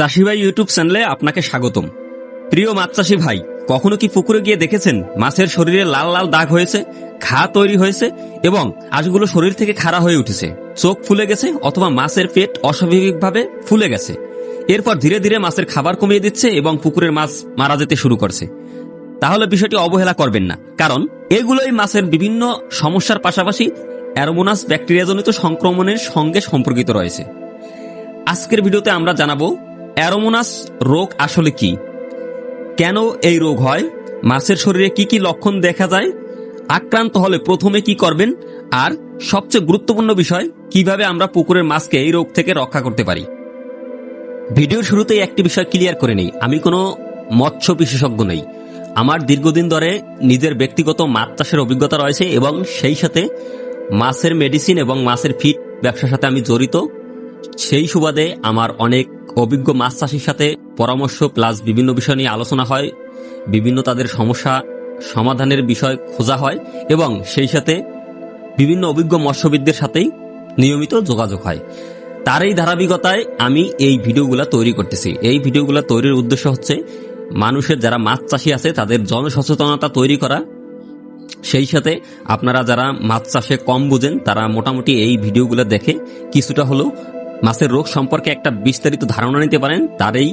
চাষি ভাই ইউটিউব চ্যানেলে আপনাকে স্বাগতম। প্রিয় মাছ চাষি ভাই, কখনো কি পুকুরে গিয়ে দেখেছেন মাছের শরীরে লাল লাল দাগ হয়েছে, ঘা তৈরি হয়েছে এবং আঁশগুলো শরীর থেকে খাড়া হয়ে উঠেছে, চোখ ফুলে গেছে অথবা মাছের পেট অস্বাভাবিকভাবে ফুলে গেছে। এরপর ধীরে ধীরে মাছের খাবার কমিয়ে দিচ্ছে এবং পুকুরের মাছ মারা যেতে শুরু করছে। তাহলে বিষয়টি অবহেলা করবেন না, কারণ এগুলোই মাছের বিভিন্ন সমস্যার পাশাপাশি অ্যারোমোনাস ব্যাকটেরিয়াজনিত সংক্রমণের সঙ্গে সম্পর্কিত রয়েছে। আজকের ভিডিওতে আমরা জানাবো অ্যারোমোনাস রোগ আসলে কি, কেন এই রোগ হয়, মাছের শরীরে কি কি লক্ষণ দেখা যায়, আক্রান্ত হলে প্রথমে কি করবেন, আর সবচেয়ে গুরুত্বপূর্ণ বিষয় কিভাবে আমরা পুকুরের মাছকে এই রোগ থেকে রক্ষা করতে পারি। ভিডিওর শুরুতেই একটি বিষয় ক্লিয়ার করে নেই, আমি কোনো মৎস্য বিশেষজ্ঞ নই। আমার দীর্ঘদিন ধরে নিজের ব্যক্তিগত মাছ চাষের অভিজ্ঞতা রয়েছে এবং সেই সাথে মাছের মেডিসিন এবং মাছের ফিড ব্যবসার সাথে আমি জড়িত। সেই সুবাদে আমার অনেক অভিজ্ঞ মাছ চাষির সাথে পরামর্শ প্লাস বিভিন্ন বিষয় নিয়ে আলোচনা হয়, বিভিন্ন তাদের সমস্যা সমাধানের বিষয় খোঁজা হয় এবং সেই সাথে বিভিন্ন অভিজ্ঞ মৎস্যবিদদের সাথেই নিয়মিত যোগাযোগ হয়। তার এই ধারাবাহিকতায় আমি এই ভিডিওগুলো তৈরি করতেছি। এই ভিডিওগুলো তৈরির উদ্দেশ্য হচ্ছে মানুষের যারা মাছ চাষি আছে তাদের জনসচেতনতা তৈরি করা, সেই সাথে আপনারা যারা মাছ চাষে কম বুঝেন তারা মোটামুটি এই ভিডিওগুলো দেখে কিছুটা হলেও মাছের রোগ সম্পর্কে একটা বিস্তারিত ধারণা নিতে পারেন। তার এই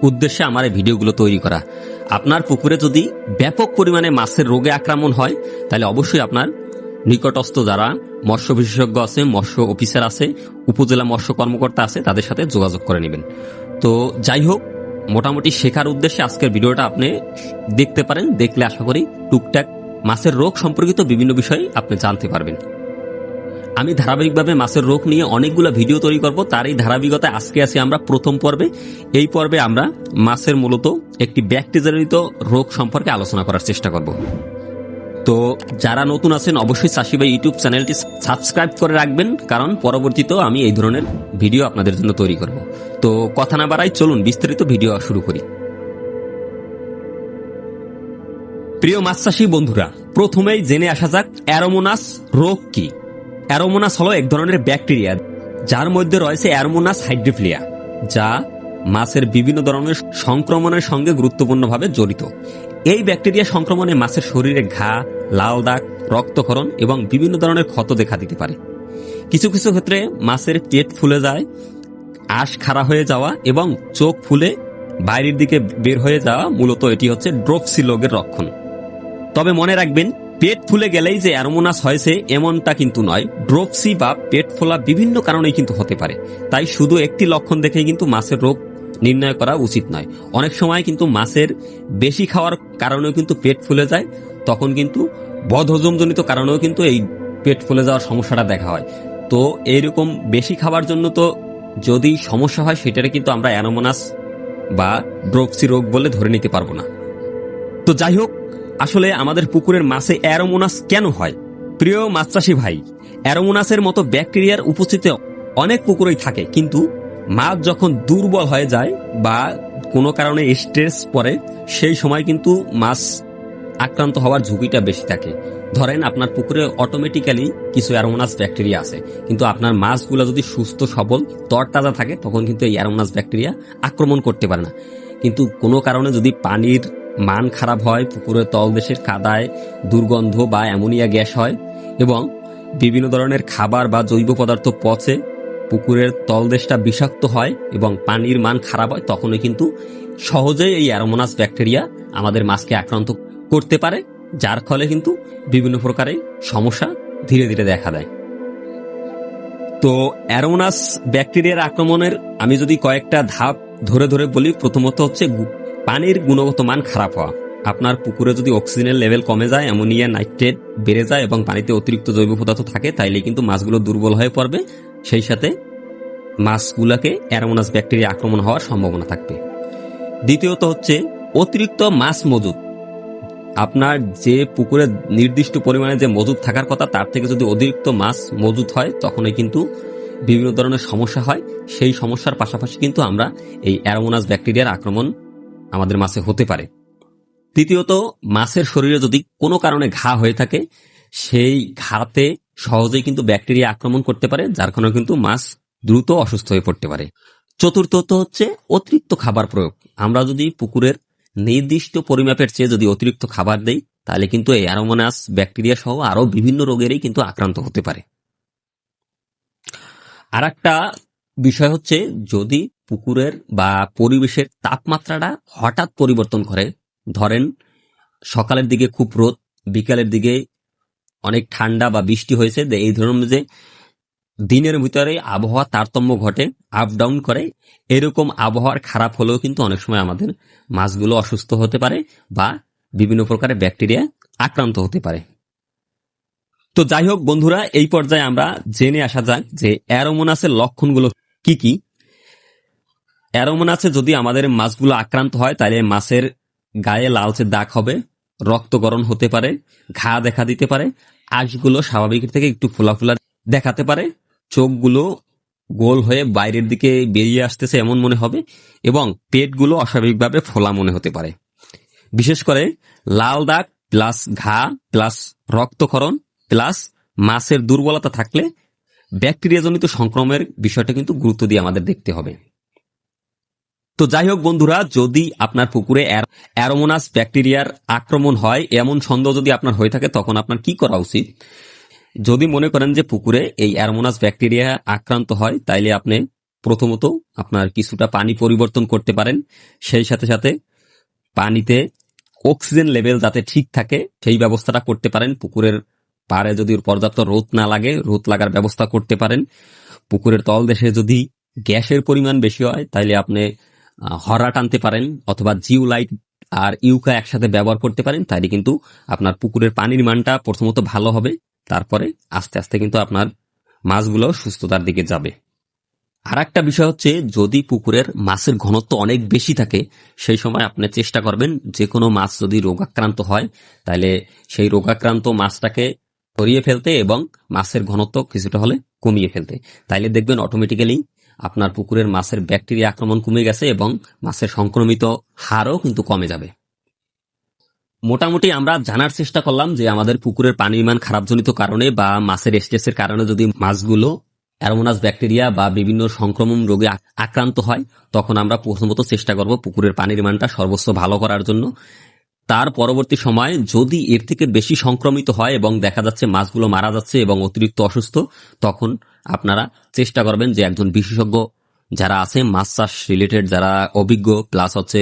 উদ্দেশ্যে আমার এই ভিডিওগুলো তৈরি করা। আপনার পুকুরে যদি ব্যাপক পরিমাণে মাছের রোগে আক্রমণ হয় তাহলে অবশ্যই আপনার নিকটস্থ যারা মৎস্য বিশেষজ্ঞ আছে, মৎস্য অফিসার আছে, উপজেলা মৎস্য কর্মকর্তা আছে, তাদের সাথে যোগাযোগ করে নেবেন। তো যাই হোক, মোটামুটি শেখার উদ্দেশ্যে আজকের ভিডিওটা আপনি দেখতে পারেন। দেখলে আশা করি টুকটাক মাছের রোগ সম্পর্কিত বিভিন্ন বিষয় আপনি জানতে পারবেন। আমি ধারাবাহিকভাবে মাছের রোগ নিয়ে অনেকগুলো ভিডিও তৈরি করব। তার এই ধারাবাহিকতায় আজকে আছি আমরা প্রথম পর্বে। এই পর্বে আমরা মাছের মূলত একটি ব্যাকটেরিয়াজনিত রোগ সম্পর্কে আলোচনা করার চেষ্টা করব। তো যারা নতুন আছেন অবশ্যই চাষি ভাই ইউটিউব চ্যানেলটি সাবস্ক্রাইব করে রাখবেন, কারণ পরবর্তীতেও আমি এই ধরনের ভিডিও আপনাদের জন্য তৈরি করব। তো কথা না বাড়াই, চলুন বিস্তারিত ভিডিও শুরু করি। প্রিয় মাছ চাষী বন্ধুরা, প্রথমেই জেনে আসা যাক অ্যারোমোনাস রোগ কি। অ্যারোমোনাস হলো এক ধরনের ব্যাকটেরিয়া যার মধ্যে রয়েছে অ্যারোমোনাস হাইড্রিফিলিয়া, যা মাছের বিভিন্ন ধরনের সংক্রমণের সঙ্গে গুরুত্বপূর্ণভাবে জড়িত। এই ব্যাকটেরিয়া সংক্রমণে মাছের শরীরে ঘা, লাল দাগ, রক্তক্ষরণ এবং বিভিন্ন ধরনের ক্ষত দেখা দিতে পারে। কিছু কিছু ক্ষেত্রে মাছের পেট ফুলে যায়, আঁশ খাড়া হয়ে যাওয়া এবং চোখ ফুলে বাইরের দিকে বের হয়ে যাওয়া, মূলত এটি হচ্ছে ড্রোপসি রোগের লক্ষণ। তবে মনে রাখবেন, পেট ফুলে গেলেই যে অ্যারোমোনাস হয়েছে এমনটা কিন্তু নয়। ড্রোপসি বা পেট ফোলা বিভিন্ন কারণেই কিন্তু হতে পারে। তাই শুধু একটি লক্ষণ দেখেই কিন্তু মাছের রোগ নির্ণয় করা উচিত নয়। অনেক সময় কিন্তু মাছের বেশি খাওয়ার কারণেও কিন্তু পেট ফুলে যায়, তখন কিন্তু বদহজমজনিত কারণেও কিন্তু এই পেট ফুলে যাওয়ার সমস্যাটা দেখা হয়। তো এইরকম বেশি খাবার জন্য তো যদি সমস্যা হয় সেটারে কিন্তু আমরা অ্যারোমোনাস বা ড্রোপসি রোগ বলে ধরে নিতে পারবো না। তো যাই হোক, আসলে আমাদের পুকুরের মাছে অ্যারোমোনাস কেন হয়? প্রিয় মাছ চাষী ভাই, অ্যারোমোনাসের মতো ব্যাকটেরিয়ার উপস্থিতি অনেক পুকুরেই থাকে, কিন্তু মাছ যখন দুর্বল হয়ে যায় বা কোনো কারণে স্ট্রেস পড়ে, সেই সময় কিন্তু মাছ আক্রান্ত হওয়ার ঝুঁকিটা বেশি থাকে। ধরেন আপনার পুকুরে অটোমেটিক্যালি কিছু অ্যারোমোনাস ব্যাকটেরিয়া আছে, কিন্তু আপনার মাছগুলো যদি সুস্থ সবল তরতাজা থাকে তখন কিন্তু এই অ্যারোমোনাস ব্যাকটেরিয়া আক্রমণ করতে পারে না। কিন্তু কোনো কারণে যদি পানির মান খারাপ হয়, পুকুরের তলদেশের কাদায় দুর্গন্ধ বা অ্যামোনিয়া গ্যাস হয় এবং বিভিন্ন ধরনের খাবার বা জৈব পদার্থ পচে পুকুরের তলদেশটা বিষাক্ত হয় এবং পানির মান খারাপ হয়, তখনই কিন্তু সহজেই এই অ্যারোমোনাস ব্যাকটেরিয়া আমাদের মাছকে আক্রান্ত করতে পারে, যার ফলে কিন্তু বিভিন্ন প্রকারের সমস্যা ধীরে ধীরে দেখা দেয়। তো অ্যারোমোনাস ব্যাকটেরিয়ার আক্রমণের আমি যদি কয়েকটা ধাপ ধরে ধরে বলি, প্রথমত হচ্ছে পানির গুণগত মান খারাপ হওয়া। আপনার পুকুরে যদি অক্সিজেনের লেভেল কমে যায়, অ্যামোনিয়া নাইট্রেট বেড়ে যায় এবং পানিতে অতিরিক্ত জৈব পদার্থ থাকে, তাইলে কিন্তু মাছগুলো দুর্বল হয়ে পড়বে, সেই সাথে মাছগুলোকে অ্যারোমোনাস ব্যাকটেরিয়া আক্রমণ হওয়ার সম্ভাবনা থাকবে। দ্বিতীয়ত হচ্ছে অতিরিক্ত মাছ মজুদ। আপনার যে পুকুরে নির্দিষ্ট পরিমাণে যে মজুদ থাকার কথা তার থেকে যদি অতিরিক্ত মাছ মজুদ হয়, তখনই কিন্তু বিভিন্ন ধরনের সমস্যা হয়। সেই সমস্যার পাশাপাশি কিন্তু আমরা এই অ্যারোমোনাস ব্যাকটেরিয়ার আক্রমণ আমাদের মাছে হতে পারে। তৃতীয়ত, মাছের শরীরে যদি কোনো কারণে ঘা হয়ে থাকে, সেই ঘাতে সহজেই কিন্তু ব্যাকটেরিয়া আক্রমণ করতে পারে, যার কারণে কিন্তু মাছ দ্রুত অসুস্থ হয়ে পড়তে পারে। চতুর্থত হচ্ছে অতিরিক্ত খাবার প্রয়োগ। আমরা যদি পুকুরের নির্দিষ্ট পরিমাপের চেয়ে যদি অতিরিক্ত খাবার দেই তাহলে কিন্তু এই অ্যারোমোনাস ব্যাকটেরিয়া সহ আরো বিভিন্ন রোগেরই কিন্তু আক্রান্ত হতে পারে। আর একটা বিষয় হচ্ছে, যদি পুকুরের বা পরিবেশের তাপমাত্রাটা হঠাৎ পরিবর্তন করে, ধরেন সকালের দিকে খুব রোদ, বিকালের দিকে অনেক ঠান্ডা বা বৃষ্টি হয়েছে, এই ধরনের যে দিনের ভিতরে আবহাওয়া তারতম্য ঘটে, আপ ডাউন করে, এরকম আবহাওয়ার খারাপ হলেও কিন্তু অনেক সময় আমাদের মাছগুলো অসুস্থ হতে পারে বা বিভিন্ন প্রকারের ব্যাকটেরিয়া আক্রান্ত হতে পারে। তো যাই হোক বন্ধুরা, এই পর্যায়ে আমরা জেনে আসা যাক যে অ্যারোমোনাসের লক্ষণগুলো কি কি। অ্যারোমোনাসে যদি আমাদের মাছগুলো আক্রান্ত হয় তাহলে মাছের গায়ে লালচে দাগ হবে, রক্তকরণ হতে পারে, ঘা দেখা দিতে পারে, আঁশগুলো স্বাভাবিকের থেকে একটু ফোলা ফোলা দেখাতে পারে, চোখগুলো গোল হয়ে বাইরের দিকে বেরিয়ে আসতেছে এমন মনে হবে, এবং পেটগুলো অস্বাভাবিকভাবে ফোলা মনে হতে পারে। বিশেষ করে লাল দাগ প্লাস ঘা প্লাস রক্তক্ষরণ প্লাস মাছের দুর্বলতা থাকলে ব্যাকটেরিয়াজনিত সংক্রমণের বিষয়টা কিন্তু গুরুত্ব দিয়ে আমাদের দেখতে হবে। তো যাই হোক বন্ধুরা, যদি আপনার পুকুরে অ্যারোমোনাস ব্যাকটেরিয়ার আক্রমণ হয় এমন সন্দেহ যদি আপনার হয়ে থাকে, তখন আপনার কি করা উচিত? যদি মনে করেন যে পুকুরে এই অ্যারোমোনাস ব্যাকটেরিয়া আক্রান্ত হয়, তাইলে আপনি প্রথমত আপনার কিছুটা পানি পরিবর্তন করতে পারেন। সেই সাথে সাথে পানিতে অক্সিজেন লেভেল যাতে ঠিক থাকে সেই ব্যবস্থাটা করতে পারেন। পুকুরের পাড়ে যদি পর্যাপ্ত রোদ না লাগে, রোদ লাগার ব্যবস্থা করতে পারেন। পুকুরের তলদেশে যদি গ্যাসের পরিমাণ বেশি হয় তাইলে আপনি হরা টানতে পারেন, অথবা জিওলাইট আর ইউকা একসাথে ব্যবহার করতে পারেন। তাইলে কিন্তু আপনার পুকুরের পানির মানটা প্রথমত ভালো হবে, তারপরে আস্তে আস্তে কিন্তু আপনার মাছগুলো সুস্থতার দিকে যাবে। আর একটা বিষয় হচ্ছে, যদি পুকুরের মাছের ঘনত্ব অনেক বেশি থাকে সেই সময় আপনি চেষ্টা করবেন যে কোনো মাছ যদি রোগাক্রান্ত হয় তাহলে সেই রোগাক্রান্ত মাছটাকে সরিয়ে ফেলতে এবং মাছের ঘনত্ব কিছুটা হলে কমিয়ে ফেলতে। তাইলে দেখবেন অটোমেটিক্যালি আপনার পুকুরের মাছের ব্যাকটেরিয়া আক্রমণ কমে গেছে এবং মাছের সংক্রমিত হারও কিন্তু কমে যাবে। মোটামুটি আমরা জানার চেষ্টা করলাম যে আমাদের পুকুরের পানির মান খারাপজনিত কারণে বা মাছের স্ট্রেসের কারণে যদি মাছগুলো অ্যারোমোনাস ব্যাকটেরিয়া বা বিভিন্ন সংক্রমণ রোগে আক্রান্ত হয়, তখন আমরা প্রথমত চেষ্টা করব পুকুরের পানির মানটা সর্বোচ্চ ভালো করার জন্য। তার পরবর্তী সময় যদি এর থেকে বেশি সংক্রমিত হয় এবং দেখা যাচ্ছে মাছগুলো মারা যাচ্ছে এবং অতিরিক্ত অসুস্থ, তখন আপনারা চেষ্টা করবেন যে একজন বিশেষজ্ঞ যারা আছে মাছ চাষ রিলেটেড, যারা অভিজ্ঞ প্লাস হচ্ছে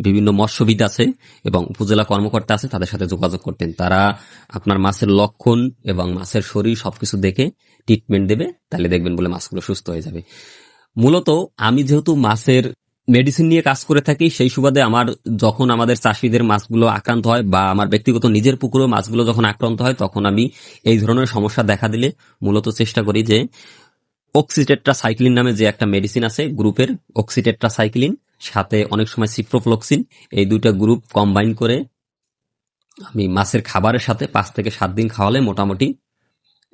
বিভিন্ন মৎস্যবিদ আছে এবং উপজেলা কর্মকর্তা আছে, তাদের সাথে যোগাযোগ করতেন। তারা আপনার মাছের লক্ষণ এবং মাছের শরীর সবকিছু দেখে ট্রিটমেন্ট দেবে, তাহলে দেখবেন বলে মাছগুলো সুস্থ হয়ে যাবে। মূলত আমি যেহেতু মাছের মেডিসিন নিয়ে কাজ করে থাকি, সেই সুবাদে আমার যখন আমাদের চাষিদের মাছগুলো আক্রান্ত হয় বা আমার ব্যক্তিগত নিজের পুকুরেও মাছগুলো যখন আক্রান্ত হয়, তখন আমি এই ধরনের সমস্যা দেখা দিলে মূলত চেষ্টা করি যে অক্সিটেট্রাসাইক্লিন নামে যে একটা মেডিসিন আছে গ্রুপের, অক্সিটেট্রাসাইক্লিন সাথে অনেক সময় সিপ্রোফ্লক্সিন, এই দুইটা গ্রুপ কম্বাইন করে আমি মাছের খাবারের সাথে 5 থেকে 7 দিন খাওয়ালে মোটামুটি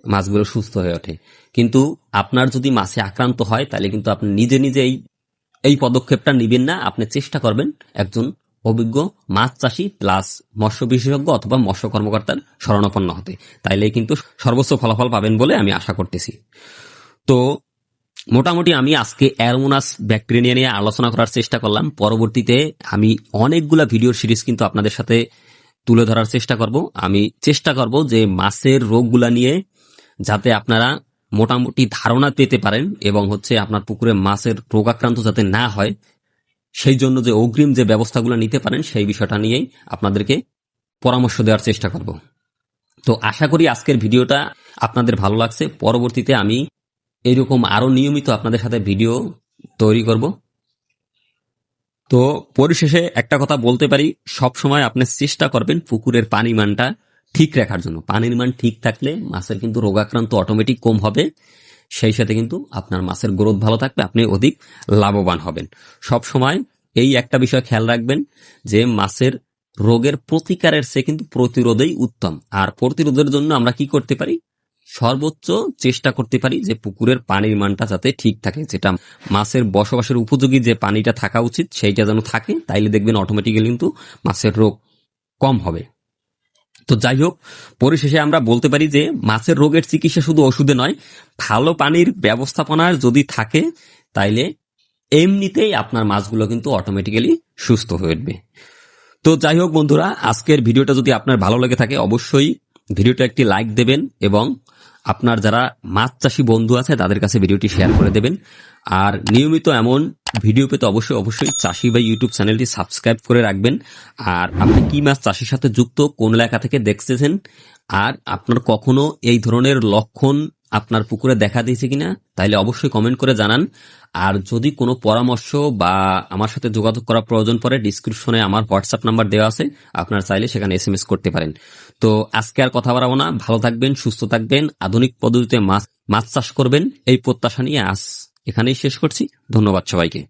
মাছগুলো সুস্থ হয়ে ওঠে। কিন্তু আপনার যদি মাছে আক্রান্ত হয় তাহলে কিন্তু আপনি নিজে নিজে এই পদক্ষেপটা নিবেন না। আপনি চেষ্টা করবেন একজন অভিজ্ঞ মাছ চাষী প্লাস মৎস্য বিশেষজ্ঞ অথবা মৎস্য কর্মকর্তার শরণাপন্ন হতে, তাইলে কিন্তু সর্বোচ্চ ফলাফল পাবেন বলে আমি আশা করতেছি। তো মোটামুটি আমি আজকে অ্যারোমোনাস ব্যাকটেরিয়া নিয়ে আলোচনা করার চেষ্টা করলাম। পরবর্তীতে আমি অনেকগুলা ভিডিওর সিরিজ কিন্তু আপনাদের সাথে তুলে ধরার চেষ্টা করব। আমি চেষ্টা করব যে মাছের রোগগুলা নিয়ে যাতে আপনারা মোটামুটি ধারণা পেতে পারেন এবং হচ্ছে আপনার পুকুরে মাছের রোগাক্রান্ত যাতে না হয়, সেই জন্য যে অগ্রিম যে ব্যবস্থাগুলো নিতে পারেন সেই বিষয়টা নিয়েই আপনাদেরকে পরামর্শ দেওয়ার চেষ্টা করব। তো আশা করি আজকের ভিডিওটা আপনাদের ভালো লাগছে। পরবর্তীতে আমি এইরকম আরো নিয়মিত আপনাদের সাথে ভিডিও তৈরি করব। তো পরিশেষে একটা কথা বলতে পারি, সব সময় আপনি চেষ্টা করবেন পুকুরের পানি মানটা ঠিক রাখার জন্য। পানির মান ঠিক থাকলে মাছের কিন্তু রোগাক্রান্ত অটোমেটিক কম হবে, সেই সাথে কিন্তু আপনার মাছের গ্রোথ ভালো থাকবে, আপনি অধিক লাভবান হবেন। সব সময় এই একটা বিষয় খেয়াল রাখবেন যে মাছের রোগের প্রতিকারের চেয়ে কিন্তু প্রতিরোধই উত্তম। আর প্রতিরোধের জন্য আমরা কি করতে পারি? সর্বোচ্চ চেষ্টা করতে পারি যে পুকুরের পানির মানটা যাতে ঠিক থাকে, যেটা মাছের বসবাসের উপযোগী যে পানিটা থাকা উচিত সেইটা যেন থাকে, তাইলে দেখবেন অটোমেটিক্যালি কিন্তু মাছের রোগ কম হবে। তো যাই হোক, পরিশেষে আমরা বলতে পারি যে মাছের রোগের চিকিৎসা শুধু ওষুধে নয়, ভালো পানির ব্যবস্থাপনার যদি থাকে তাইলে এমনিতেই আপনার মাছগুলো কিন্তু অটোমেটিক্যালি সুস্থ হয়ে উঠবে। তো যাই হোক বন্ধুরা, আজকের ভিডিওটা যদি আপনার ভালো লেগে থাকে অবশ্যই ভিডিওটা একটি লাইক দেবেন এবং আপনার যারা মাছ চাষী বন্ধু আছে তাদের কাছে ভিডিওটি শেয়ার করে দেবেন। আর নিয়মিত এমন ভিডিও পেতে অবশ্যই চাষি ভাই ইউটিউব চ্যানেলটি সাবস্ক্রাইব করে রাখবেন। আর আপনি কি মাছ চাষের সাথে যুক্ত, কোন এলাকা থেকে দেখতেছেন, আর আপনার কখনো এই ধরনের লক্ষণ আপনার পুকুরে দেখা দিয়েছে কিনা তাহলে অবশ্যই কমেন্ট করে জানান। আর যদি কোনো পরামর্শ বা আমার সাথে যোগাযোগ করা প্রয়োজন পড়ে, ডিসক্রিপশনে আমার হোয়াটসঅ্যাপ নাম্বার দেওয়া আছে, আপনার চাইলে সেখানে SMS করতে পারেন। তো আজকে আর কথা বাড়াবো না, ভালো থাকবেন, সুস্থ থাকবেন, আধুনিক পদ্ধতিতে মাছ চাষ করবেন এই প্রত্যাশা নিয়ে আজ এখানেই শেষ করছি। ধন্যবাদ সবাইকে।